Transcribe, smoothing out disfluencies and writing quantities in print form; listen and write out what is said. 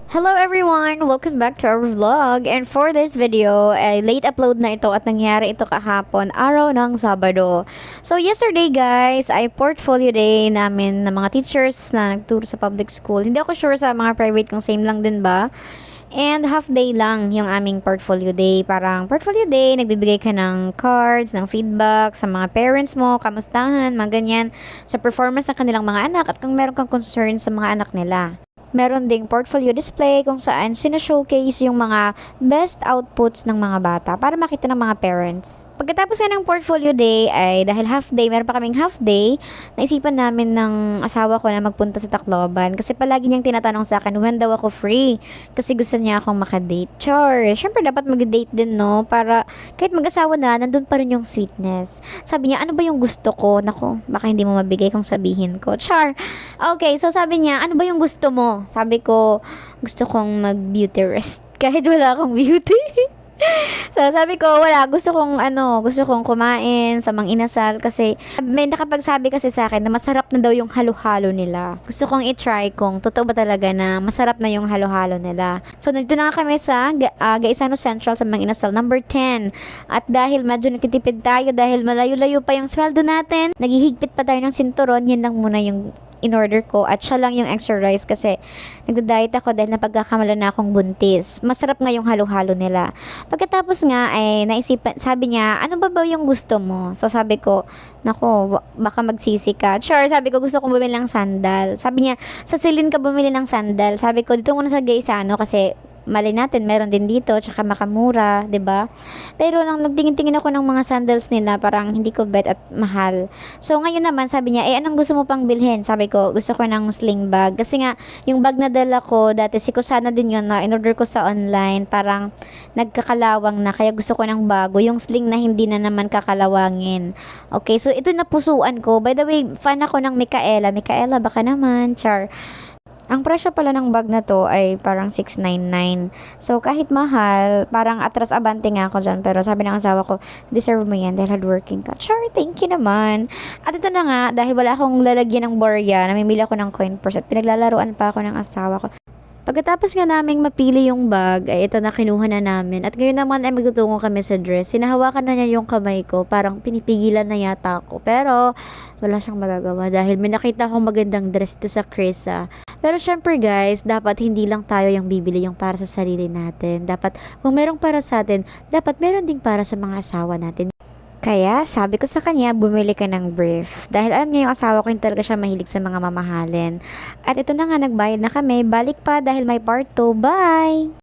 Hello everyone! Welcome back to our vlog. And for this video, ay late upload na ito at nangyari ito kahapon, araw ng Sabado. So yesterday guys, ay portfolio day namin ng mga teachers na nagturo sa public school. Hindi ako sure sa mga private kung same lang din ba. And half day lang yung aming portfolio day. Parang portfolio day, nagbibigay ka ng cards, ng feedback sa mga parents mo, kamustahan, mga ganyan, sa performance ng kanilang mga anak at kung meron kang concern sa mga anak nila. Meron ding portfolio display kung saan sino-showcase yung mga best outputs ng mga bata para makita ng mga parents. Pagkatapos nga ng portfolio day ay dahil half day, meron pa kaming half day, naisipan namin ng asawa ko na magpunta sa Tacloban kasi palagi niyang tinatanong sa akin when daw ako free kasi gusto niya akong makadate. Char, syempre dapat mag-date din no para kahit mag-asawa na, nandun pa rin yung sweetness. Sabi niya, ano ba yung gusto ko? Nako, baka hindi mo mabigay kung sabihin ko. Char, okay, so sabi niya, ano ba yung gusto mo? Sabi ko, gusto kong mag-beauty rest. Kahit wala akong beauty. So, sabi ko, wala. Gusto kong kumain sa Mang Inasal kasi may nakapagsabi kasi sa akin na masarap na daw yung halo-halo nila. Gusto kong i-try kung totoo ba talaga na masarap na yung halo-halo nila. So, nandito na kami sa Gaisano Central sa Mang Inasal, number 10. At dahil medyo nakitipid tayo, dahil malayo-layo pa yung sweldo natin, naghihigpit pa tayo ng sinturon, yun lang muna yung in order ko at siya lang yung extra rice kasi nagda-diet ako dahil napagkakamalan na akong buntis. Masarap nga yung halo-halo nila. Pagkatapos nga ay naisipan, sabi niya, ano ba yung gusto mo? So sabi ko, nako, baka magsisi ka. Sure, sabi ko gusto kong bumili ng sandal. Sabi niya, sa Silin ka bumili ng sandal. Sabi ko, dito muna sa Gaisano kasi mali natin, meron din dito, tsaka makamura, 'di ba? Pero nang nagtingin-tingin ako ng mga sandals nila, parang hindi ko bet at mahal. So ngayon naman sabi niya, anong gusto mo pang bilhin? Sabi ko, gusto ko ng sling bag. Kasi nga, yung bag na dala ko, dati si Kusana din yun, na in-order ko sa online, parang nagkakalawang na, kaya gusto ko ng bago, yung sling na hindi na naman kakalawangin. Okay, so ito na pusuan ko. By the way, fan ako ng Micaela. Micaela, baka naman, char. Ang presyo pala ng bag na to ay parang 699. So, kahit mahal, parang atras abante nga ako dyan. Pero sabi ng asawa ko, deserve mo yan dahil hardworking ka. Sure, thank you naman. At ito na nga, dahil wala akong lalagyan ng borya, namimili ako ng coin purse at pinaglalaruan pa ako ng asawa ko. Pagkatapos nga naming mapili yung bag, ay ito na kinuha na namin. At ngayon naman ay magtutungo kami sa dress. Sinahawakan na niya yung kamay ko. Parang pinipigilan na yata ako. Pero wala siyang magagawa dahil may nakita akong magandang dress ito sa Krisa. Pero syempre guys, dapat hindi lang tayo yung bibili yung para sa sarili natin. Dapat kung merong para sa atin, dapat meron ding para sa mga asawa natin. Kaya sabi ko sa kanya, bumili ka ng brief. Dahil alam niya yung asawa ko, hindi talaga siya mahilig sa mga mamahalin. At ito na nga, nagbayad na kami. Balik pa dahil may part 2. Bye!